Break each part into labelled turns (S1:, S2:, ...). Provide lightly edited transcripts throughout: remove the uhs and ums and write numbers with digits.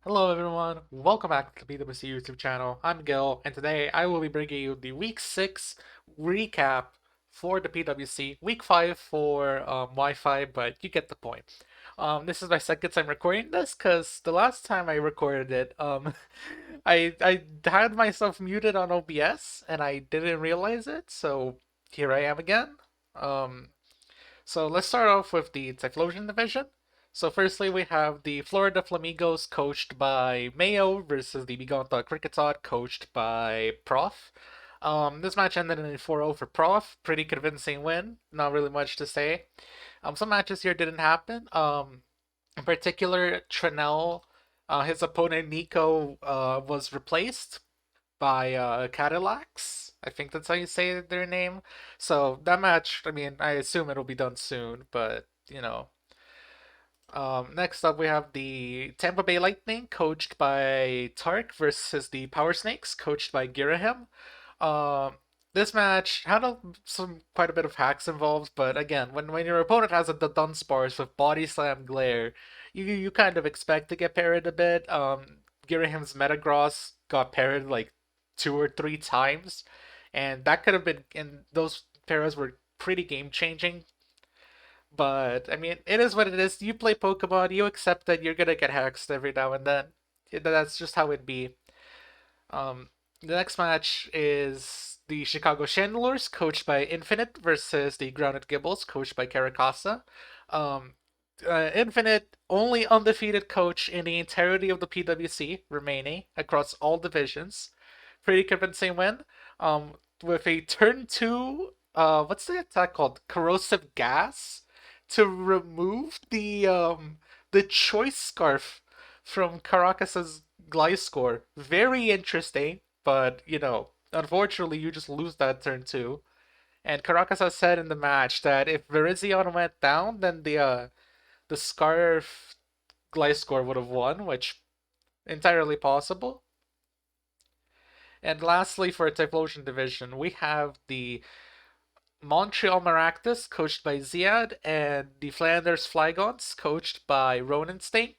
S1: Hello everyone, welcome back to the PWC YouTube channel. I'm Gil, and today I will be bringing you the Week 6 recap for the PWC. Week 5 for Wi-Fi, but you get the point. This is my second time recording this because the last time I recorded it, I had myself muted on OBS and I didn't realize it, so here I am again. Um, so let's start off with the Typhlosion division. So firstly, we have the Florida Flamingos coached by Mayo versus the Bigonta Cricketod coached by Prof. This match ended in a 4-0 for Prof. Pretty convincing win. Not really much to say. Some matches here didn't happen. In particular, Trannel, his opponent Nico, was replaced by Cadillacs. I think that's how you say their name. So that match, I mean, I assume it'll be done soon, but next up we have the Tampa Bay Lightning, coached by Tark, versus the Power Snakes, coached by Girahim. Um, this match had some quite a bit of hacks involved, but again, when your opponent has a Dunsparce with Body Slam Glare, you kind of expect to get parried a bit. Girahim's Metagross got parried like 2 or 3 times, and that could have been, and those parries were pretty game changing. But I mean, it is what it is. You play Pokemon, you accept that you're gonna get hexed every now and then. That's just how it be. The next match is the Chicago Chandelures, coached by Infinite, versus the Grounded Gibbles, coached by Caracasa. Um, Infinite, only undefeated coach in the entirety of the PWC remaining across all divisions. Pretty convincing win. With a turn two, what's the attack called? Corrosive gas to remove the choice scarf from Caracas's Gliscor. Very interesting, but unfortunately, you just lose that turn two. And Caracas has said in the match that if Virizion went down, then the Scarf Gliscor would have won, which entirely possible. And lastly, for a Typhlosion division, we have the Montreal Maractus, coached by Ziad, and the Flanders Flygons, coached by Ronenstein.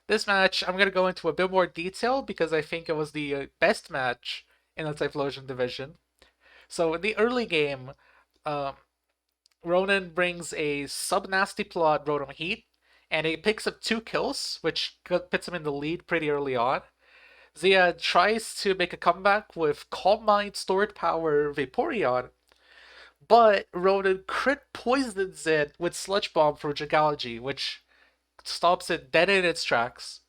S1: This match, I'm going to go into a bit more detail because I think it was the best match in the Typhlosion division. So in the early game, um, Ronan brings a sub-nasty plot Rotom Heat, and he picks up 2 kills, which puts him in the lead pretty early on. Zia tries to make a comeback with Calm Mind, Stored Power, Vaporeon, but Ronan crit poisons it with Sludge Bomb for Jagology, which stops it dead in its tracks.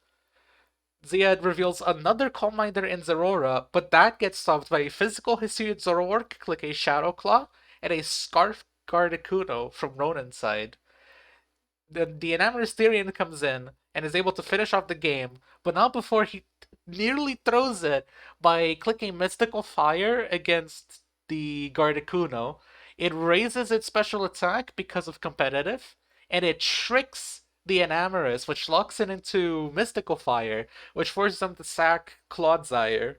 S1: Ziad reveals another Calm Minder in Zeraora, but that gets stopped by a physical Hisuian Zoroark, click a Shadow Claw, and a Scarf Gardecuno from Ronan's side. The Enamorous Therian comes in and is able to finish off the game, but not before he nearly throws it by clicking Mystical Fire against the Gardecuno. It raises its special attack because of competitive, and it tricks the Enamorous, which locks it into Mystical Fire, which forces them to sack Clodsire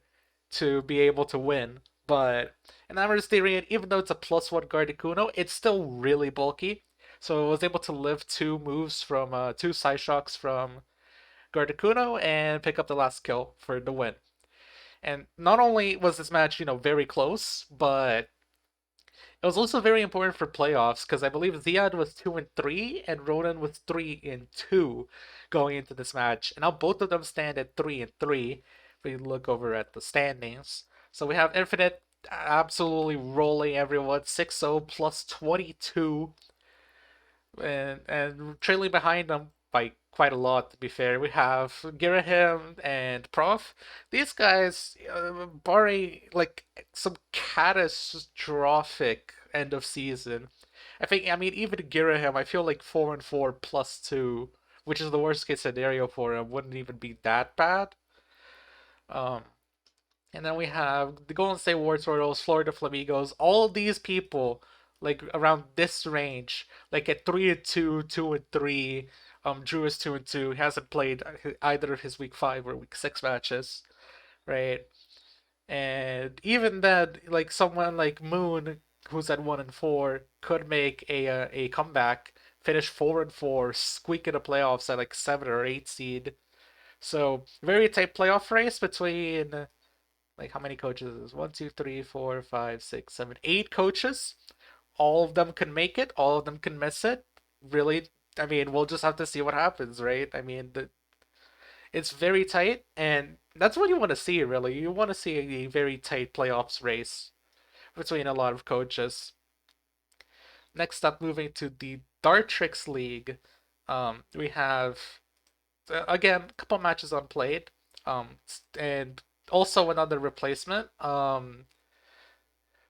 S1: to be able to win. But Enamorous Therian, even though it's a +1 Gardecuno, it's still really bulky. So it was able to live 2 moves from 2 Psyshocks from Gardecuno and pick up the last kill for the win. And not only was this match, very close, but it was also very important for playoffs because I believe Ziad was 2-3 and Ronan was 3-2 going into this match. And now both of them stand at 3-3. If we look over at the standings, so we have Infinite absolutely rolling everyone 6-0 plus 22, and trailing behind them by quite a lot. To be fair, we have Girahim and Prof. These guys, barring like some catastrophic end of season, I mean, even Girahim, I feel like 4-4 plus 2, which is the worst case scenario for him, wouldn't even be that bad. Um, and then we have the Golden State War Turtles, Florida Flamingos, all of these people like around this range, like at 3-2, 2-3. Drew is 2-2. He hasn't played either of his week 5 or week 6 matches, right? And even then, like someone like Moon, who's at 1-4, could make a comeback, finish 4-4, squeak in the playoffs at like 7 or 8 seed. So very tight playoff race between like how many coaches is one, two, three, four, five, six, seven, 8 coaches. All of them can make it. All of them can miss it. Really, I mean, we'll just have to see what happens, right? I mean, it's very tight, and that's what you want to see. Really, you want to see a very tight playoffs race between a lot of coaches. Next up, moving to the Dartrix League, we have again a couple matches unplayed, and also another replacement.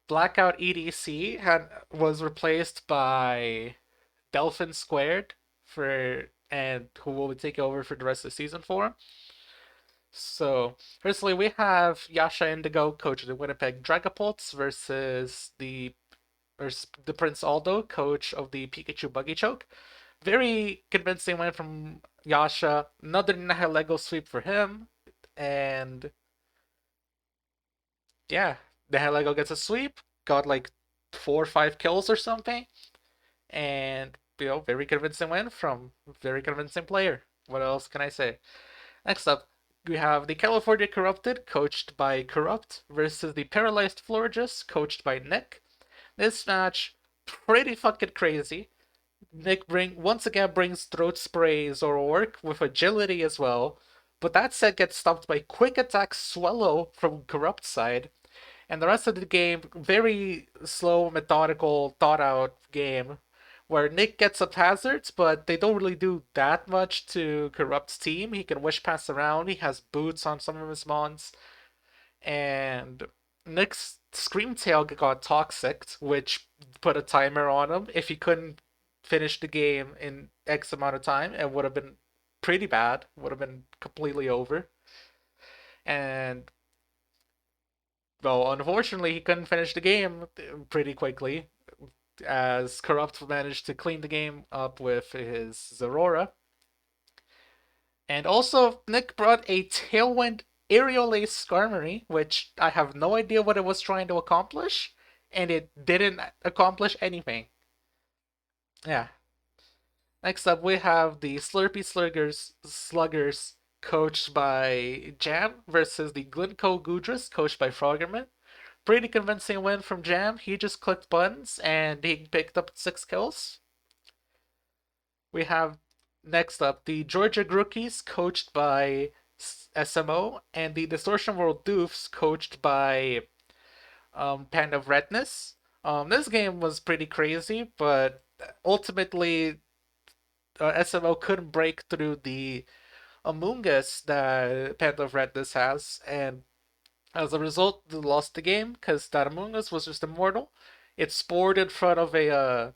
S1: Blackout EDC had was replaced by Delphin Squared for and who will take over for the rest of the season for him. So, firstly, we have Yasha Indigo, coach of the Winnipeg Dragapults, versus the Prince Aldo, coach of the Pikachu Buggy Choke. Very convincing win from Yasha. Another Nihilego sweep for him. And yeah, Nihilego gets a sweep. Got like 4 or 5 kills or something. And, very convincing win from very convincing player. What else can I say? Next up, we have the California Corrupted, coached by Corrupt, versus the Paralyzed Florges, coached by Nick. This match, pretty fucking crazy. Nick once again brings throat sprays or work with agility as well, but that set gets stopped by quick attack Swallow from Corrupt side, and the rest of the game very slow, methodical, thought out game where Nick gets up hazards, but they don't really do that much to Corrupt's team. He can wish pass around. He has boots on some of his mons, and Nick's Screamtail got toxic, which put a timer on him. If he couldn't finish the game in X amount of time, it would have been pretty bad. Would have been completely over. And well, unfortunately, he couldn't finish the game pretty quickly, as Corrupt managed to clean the game up with his Zerora. And also, Nick brought a Tailwind Aerial Ace Skarmory, which I have no idea what it was trying to accomplish, and it didn't accomplish anything. Yeah. Next up, we have the Sluggers, coached by Jam, versus the Glencoe Gudras, coached by Froggerman. Pretty convincing win from Jam. He just clicked buttons and he picked up 6 kills. We have next up the Georgia Grookies, coached by SMO, and the Distortion World Doofs, coached by Panda of Redness. This game was pretty crazy, but ultimately SMO couldn't break through the Amoongus that Panda of Redness has, and as a result, they lost the game because that Amoongus was just immortal. It spored in front of a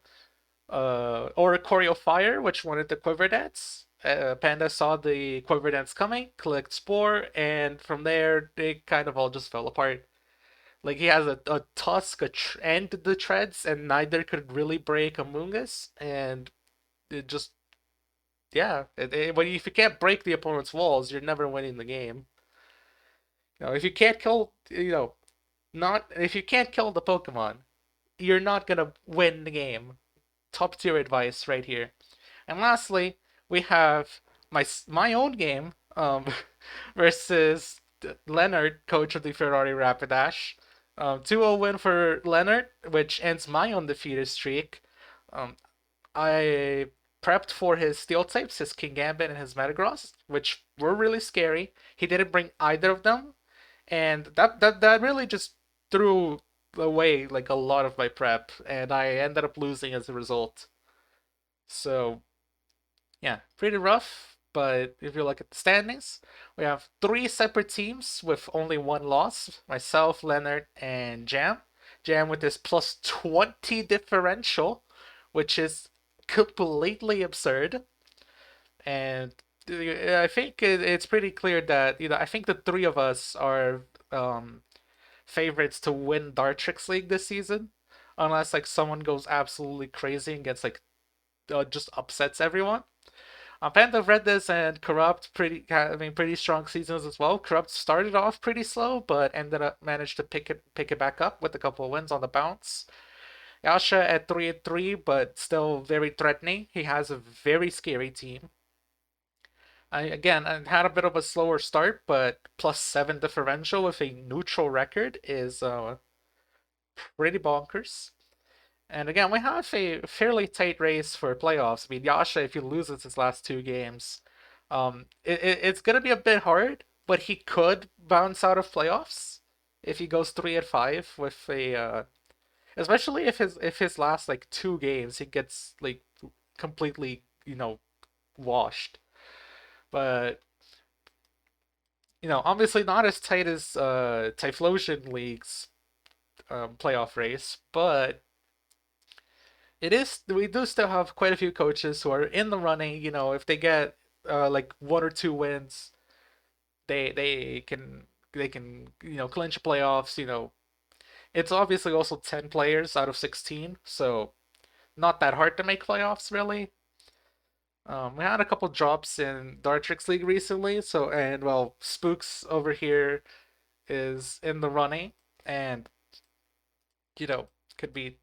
S1: Oricorio Fire, which wanted the Quiver Dance. Panda saw the Quiver Dance coming, clicked Spore, and from there, they kind of all just fell apart. Like, he has a Tusk and the Treads, and neither could really break Amoongus, and it just, yeah. If you can't break the opponent's walls, you're never winning the game. If you can't kill, not if you can't kill the Pokemon, you're not gonna win the game. Top tier advice right here. And lastly, we have my own game versus Leonard, coach of the Ferrari Rapidash. 2-0 win for Leonard, which ends my undefeated streak. Um, I prepped for his steel types, his King Gambit and his Metagross, which were really scary. He didn't bring either of them, and that really just threw away like a lot of my prep, and I ended up losing as a result. So yeah, pretty rough. But if you look at the standings, we have 3 separate teams with only 1 loss. Myself, Leonard, and Jam. Jam with this plus 20 differential, which is completely absurd. And I think it's pretty clear that I think the 3 of us are favorites to win Dartrix League this season, unless like someone goes absolutely crazy and gets like just upsets everyone. Panda of Redness and Corrupt having pretty strong seasons as well. Corrupt started off pretty slow, but ended up managed to pick it back up with a couple of wins on the bounce. Yasha at 3-3, but still very threatening. He has a very scary team. I had a bit of a slower start, but +7 differential with a neutral record is pretty bonkers. And again, we have a fairly tight race for playoffs. I mean, Yasha, if he loses his last two games, it's gonna be a bit hard, but he could bounce out of playoffs if he goes 3-5 with especially if his last like two games he gets like completely washed. But obviously not as tight as Typhlosion League's playoff race, but it is. We do still have quite a few coaches who are in the running. If they get like one or two wins, they can clinch playoffs. It's obviously also 10 players out of 16, so not that hard to make playoffs really. We had a couple drops in Dartrix League recently, so and well, Spooks over here is in the running, and you know could be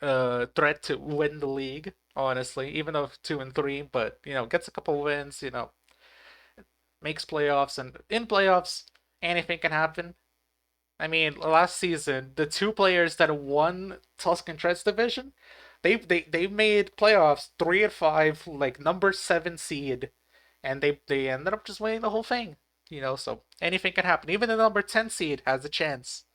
S1: a threat to win the league. Honestly, even though 2-3, but gets a couple wins, makes playoffs, and in playoffs anything can happen. I mean, last season the two players that won Tuscan Treds division, they made playoffs 3-5, like number 7 seed, and they ended up just winning the whole thing. So anything can happen. Even the number 10 seed has a chance.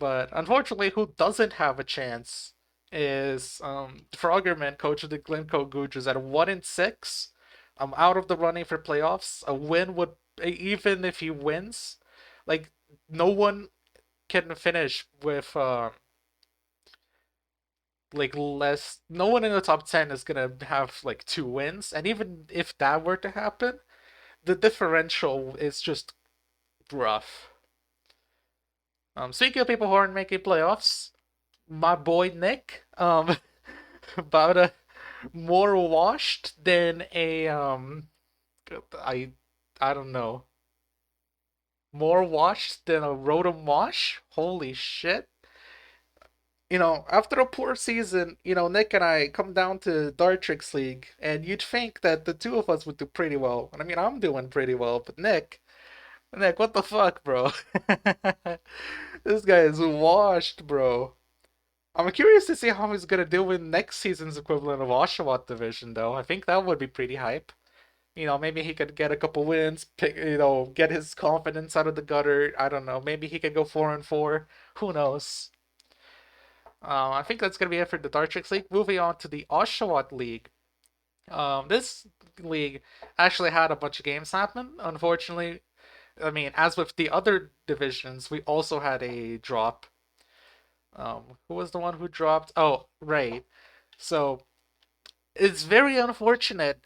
S1: But unfortunately, who doesn't have a chance is Froggerman, coach of the Glencoe Googers, at 1-6. Out of the running for playoffs. A win would, even if he wins, like no one can finish with like less. No one in the top 10 is gonna have like two wins, and even if that were to happen, the differential is just rough. Speaking of people who aren't making playoffs, my boy Nick, about a more washed than a I I don't know, more washed than a Rotom wash. Holy shit! After a poor season, Nick and I come down to Dartrix League, and you'd think that the two of us would do pretty well. And I mean, I'm doing pretty well, but Nick, what the fuck, bro? This guy is washed, bro. I'm curious to see how he's gonna do in next season's equivalent of Oshawott Division, though. I think that would be pretty hype. Maybe he could get a couple wins, get his confidence out of the gutter. I don't know. Maybe he could go 4-4. Who knows? I think that's gonna be it for the Dartrix League. Moving on to the Oshawott League. This league actually had a bunch of games happen. Unfortunately, I mean, as with the other divisions, we also had a drop. Who was the one who dropped? Oh, right. So it's very unfortunate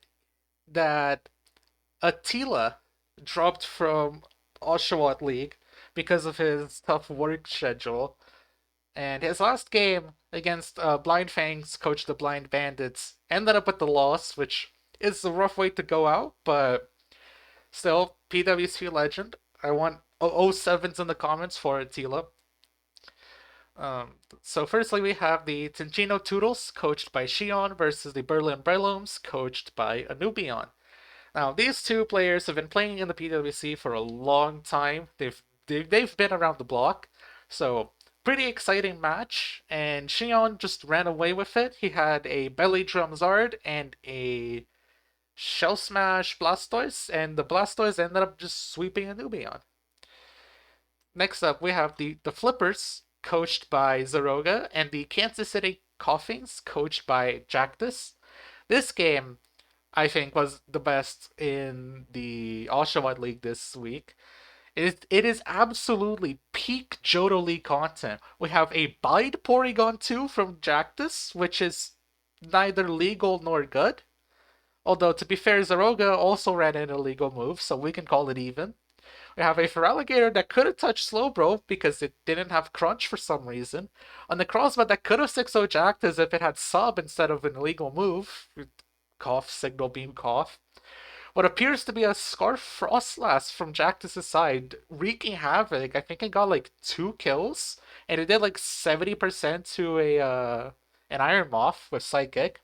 S1: that Attila dropped from Oshawott League because of his tough work schedule. And his last game against Blind Fangs, coach the Blind Bandits, ended up with the loss, which is a rough way to go out, but still, PWC legend. I want 007s in the comments for Attila. So firstly, we have the Ticino Toodles, coached by Shion, versus the Berlin Brelooms, coached by Anubion. Now, these two players have been playing in the PWC for a long time. They've been around the block, so pretty exciting match. And Shion just ran away with it. He had a Belly Drum Zard and a Shell Smash Blastoise, and the Blastoise ended up just sweeping Anubion. Next up, we have the Flippers, coached by Zaroga, and the Kansas City Coughings, coached by Jactus. This game, I think, was the best in the Oshawott League this week. It is absolutely peak Johto League content. We have a Bide Porygon 2 from Jactus, which is neither legal nor good. Although, to be fair, Zaroga also ran an illegal move, so we can call it even. We have a Feraligatr that could have touched Slowbro because it didn't have Crunch for some reason. A Necrozma that could have 6-0 Jacked as if it had Sub instead of an illegal move. Cough, Signal Beam, Cough. What appears to be a Scarf Frostlass from Jactus' side, wreaking havoc. I think it got like 2 kills, and it did like 70% to an Iron Moth with Psychic.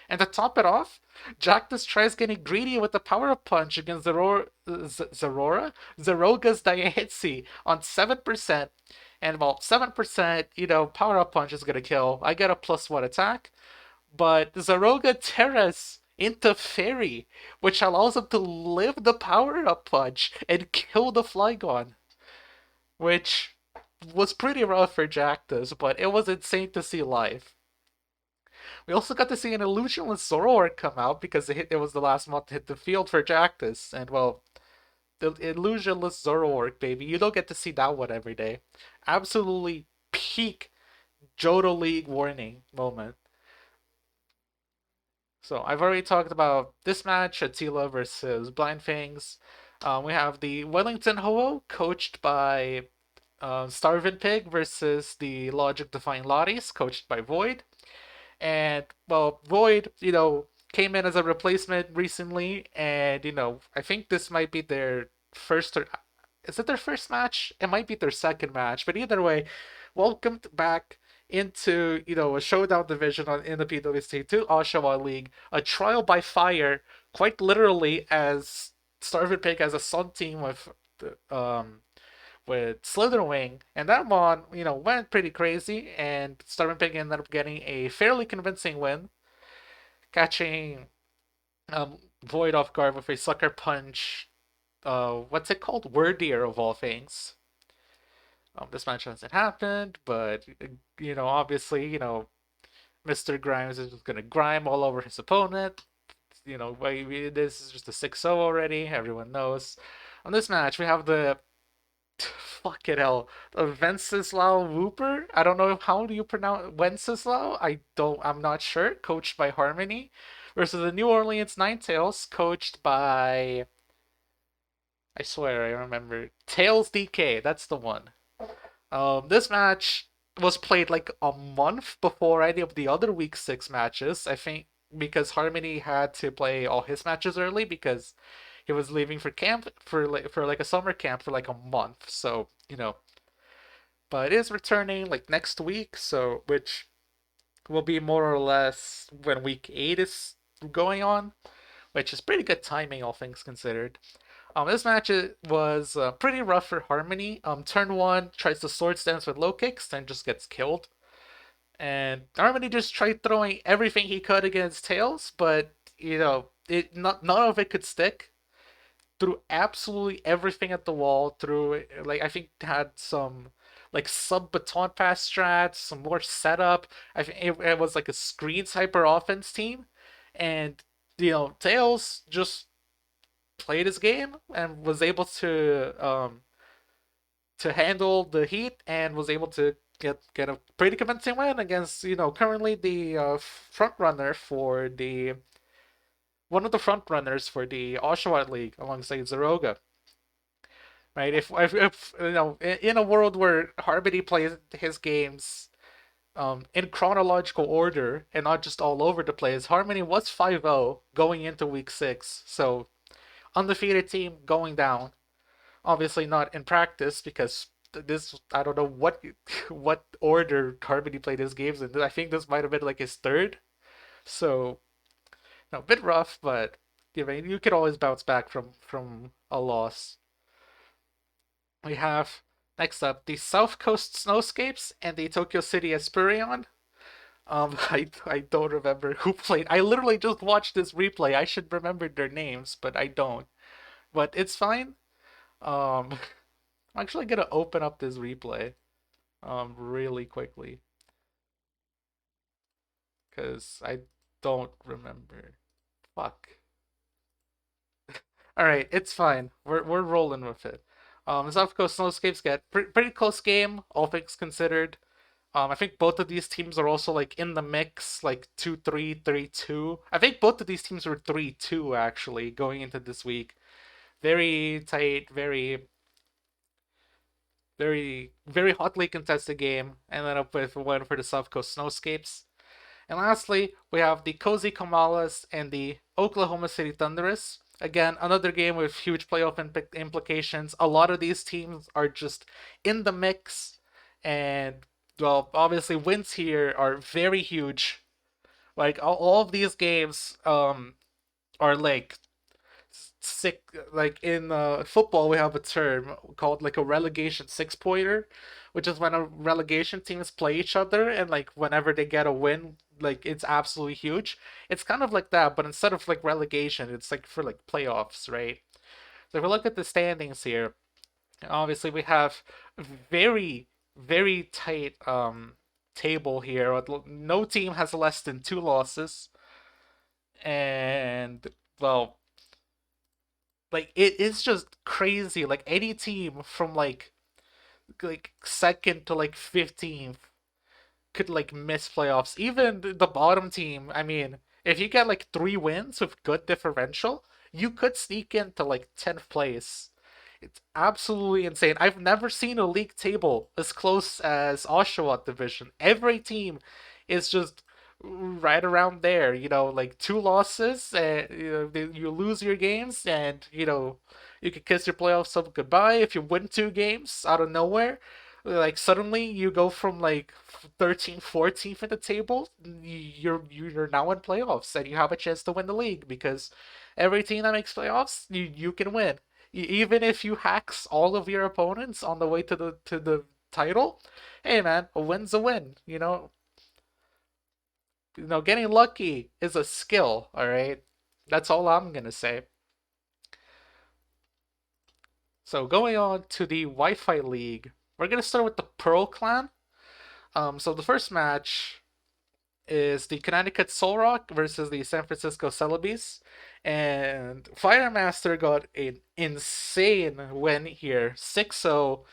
S1: And to top it off, Jactus tries getting greedy with the power up punch against Zeroga's Diancie on 7%. And well, 7%, power up punch is gonna kill. I get a +1 attack, but Zeroga tears into Fairy, which allows him to live the power up punch and kill the Flygon, which was pretty rough for Jactus, but it was insane to see live. We also got to see an illusionless Zoroark come out because it was the last month to hit the field for Jactus, and well, the illusionless Zoroark, baby, you don't get to see that one every day. Absolutely peak Johto League warning moment. So I've already talked about this match, Attila versus Blind Fangs. We have the Wellington Ho-Oh, coached by Starvin Pig, versus the Logic Defying Lotties, coached by Void. And well, Void, came in as a replacement recently, and I think this might be their first or is it their first match? It might be their second match, but either way, welcome back into a showdown division in the PWC to Oshawa League, a trial by fire, quite literally, as Starvin Pig has a Sun team with Slitherwing, and that one, went pretty crazy, and Starvin Pig ended up getting a fairly convincing win, catching Void off guard with a sucker punch. What's it called? Wordier of all things. This match hasn't happened, but obviously, Mr. Grimes is just gonna grime all over his opponent. This is just a 6-0 already. Everyone knows. On this match, we have the fuck it hell, Venceslau Wooper. I don't know, how do you pronounce Wenceslau. I'm not sure. Coached by Harmony versus the New Orleans Ninetales, coached by, I swear I remember, Tails DK. That's the one. This match was played like a month before any of the other week 6 matches. I think because Harmony had to play all his matches early because he was leaving for camp for like a summer camp for like a month. So but it is returning like next week. So which will be more or less when week 8 is going on, which is pretty good timing, all things considered. This match was pretty rough for Harmony. Turn 1 tries to sword stance with low kicks, then just gets killed. And Harmony just tried throwing everything he could against Tails, but none of it could stick. Threw absolutely everything at the wall. Threw, like, I think had some like sub baton pass strats, some more setup. I think it was like a screens hyper offense team, and Tails just played his game and was able to handle the heat and was able to get a pretty convincing win against currently the front runner for the one of the front runners for the Oshawa League alongside Zeroga. Right? If in a world where Harmony plays his games in chronological order and not just all over the place, Harmony was 5-0 going into week 6. So undefeated team going down. Obviously not in practice because this, I don't know what order Harmony played his games in. I think this might have been like his third. So a bit rough, but you could always bounce back from a loss. We have next up the South Coast Snowscapes and the Tokyo City Esperion. I don't remember who played. I literally just watched this replay. I should remember their names, but I don't. But it's fine. Um, I'm actually gonna open up this replay, really quickly, cause I don't remember. Fuck. All right, it's fine. We're rolling with it. South Coast Snowscapes get pretty close game, all things considered. I think both of these teams are also like in the mix, like 2-3, 3-2. I think both of these teams were 3-2 actually going into this week. Very tight, very hotly contested game. Ended up with one for the South Coast Snowscapes. And lastly, we have the Cozy Kamalas and the Oklahoma City Thunderous. Again, another game with huge playoff implications. A lot of these teams are just in the mix, and well, obviously wins here are very huge Like all of these games are like sick. Like in football, we have a term called like a relegation six pointer, which is when a relegation teams play each other, and like whenever they get a win, like it's absolutely huge. It's kind of like that, but instead of like relegation, it's like for like playoffs, right? So if we look at the standings here, obviously we have very very tight table here. No team has less than two losses, and well, like it is just crazy. Like any team from like second to like 15th could like miss playoffs. Even the bottom team, I mean, if you get like three wins with good differential, you could sneak into like 10th place. It's absolutely insane. I've never seen a league table as close as Oshawa division. Every team is just right around there. Like two losses, and you lose your games, and you could kiss your playoffs up goodbye if you win two games out of nowhere. Like suddenly you go from like 13th, 14th in the table, you're now in playoffs and you have a chance to win the league because every team that makes playoffs, you can win. Even if you hacks all of your opponents on the way to the title, hey man, a win's a win. Getting lucky is a skill. All right, that's all I'm gonna say. So going on to the Wi-Fi League, we're gonna start with the Pearl Clan. So the first match is the Connecticut Soul Rock versus the San Francisco Celebes. And Firemaster got an insane win here, 6-0.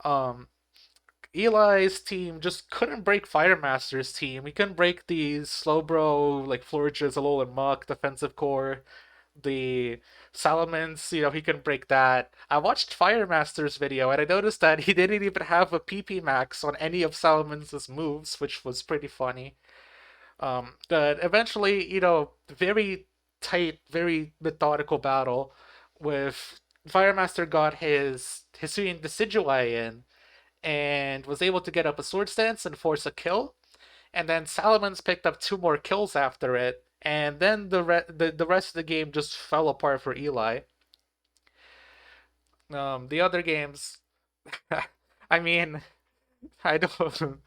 S1: Um, Eli's team just couldn't break Firemaster's team. He couldn't break the Slowbro, like Floor Jizzle and Muck defensive core. The Salamence, he couldn't break that. I watched Firemaster's video and I noticed that he didn't even have a PP max on any of Salamence's moves, which was pretty funny. But eventually, very tight, very methodical battle with Firemaster got his Hisuian Decidueye in and was able to get up a sword stance and force a kill. And then Salamence picked up two more kills after it. And then the rest of the game just fell apart for Eli. The other games, I mean, I don't.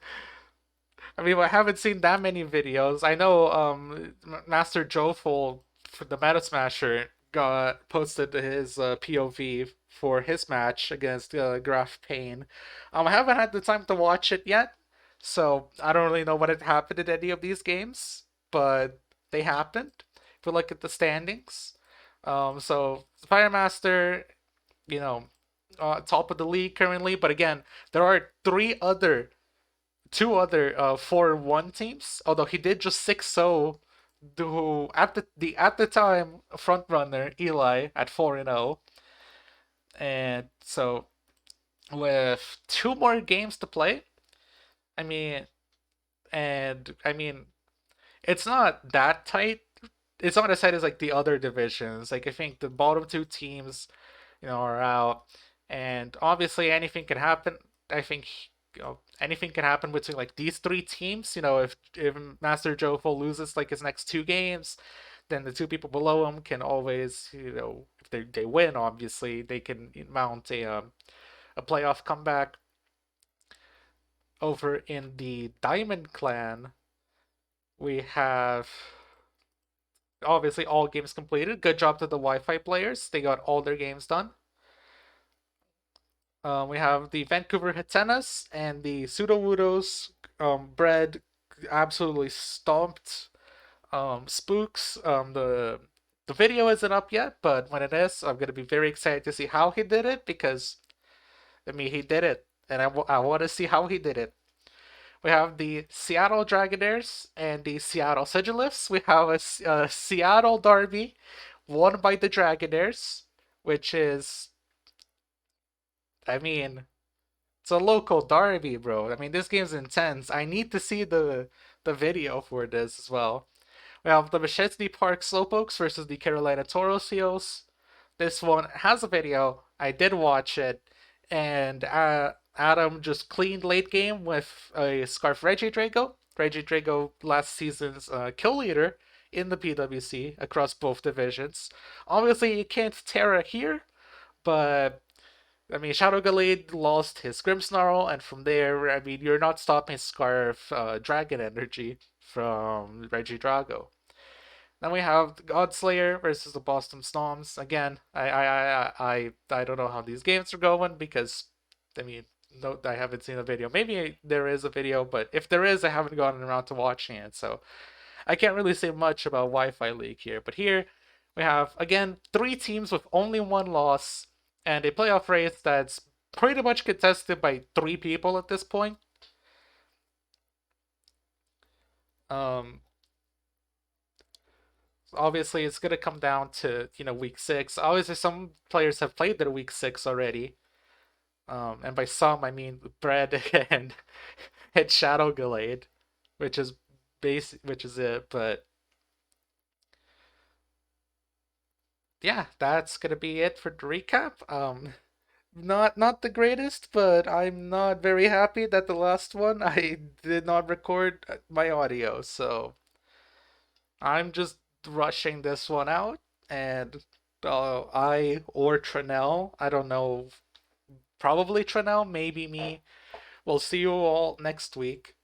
S1: I mean, I haven't seen that many videos. I know Master Joful for the Meta Smasher got posted his POV for his match against Graph Pain. I haven't had the time to watch it yet, so I don't really know what had happened in any of these games, but they happened. If we look at the standings, so Firemaster, you know, top of the league currently, but again, there are two other 4-1 teams. Although he did just 6-0 to at the time front runner Eli at 4-0, and so with two more games to play, I mean, it's not that tight. It's not as tight as like the other divisions. Like I think the bottom two teams, are out, and obviously anything can happen. I think anything can happen between like these three teams. If Master Jofo loses like his next two games, then the two people below him can always, if they win, obviously they can mount a playoff comeback. Over in the Diamond Clan, we have obviously all games completed. Good job to the Wi-Fi players; they got all their games done. We have the Vancouver Hitenas and the Pseudowoodos. Bread absolutely stomped Spooks. The video isn't up yet, but when it is, I'm gonna be very excited to see how he did it because he did it, and I want to see how he did it. We have the Seattle Dragonaires and the Seattle Sigilifts. We have a Seattle Derby won by the Dragonaires, which is, I mean, it's a local derby, bro. This game's intense. I need to see the video for this as well. We have the Machete Park Slowpokes versus the Carolina Torosios. This one has a video. I did watch it, and Adam just cleaned late game with a Scarf Regidrago, Reggie Drago, last season's kill leader in the PWC across both divisions. Obviously, you can't Terra here, but I mean, Shadow Gallade lost his Grimmsnarl, and from there, I mean, you're not stopping Scarf Dragon Energy from Reggie Drago. Then we have the Godslayer versus the Boston Snoms. Again, I don't know how these games are going because, I mean, no, I haven't seen a video. Maybe there is a video, but if there is, I haven't gotten around to watching it, so I can't really say much about Wi-Fi League here. But here we have again three teams with only one loss and a playoff race that's pretty much contested by three people at this point. Um, Obviously it's gonna come down to week six. Obviously some players have played their week six already, and by some I mean Bread and Shadow Gallade, which is which is it. But yeah, that's gonna be it for the recap. Not the greatest, but I'm not very happy that the last one I did not record my audio, so I'm just rushing this one out, and I or Trannel, I don't know, probably Trannel, maybe me. We'll see you all next week.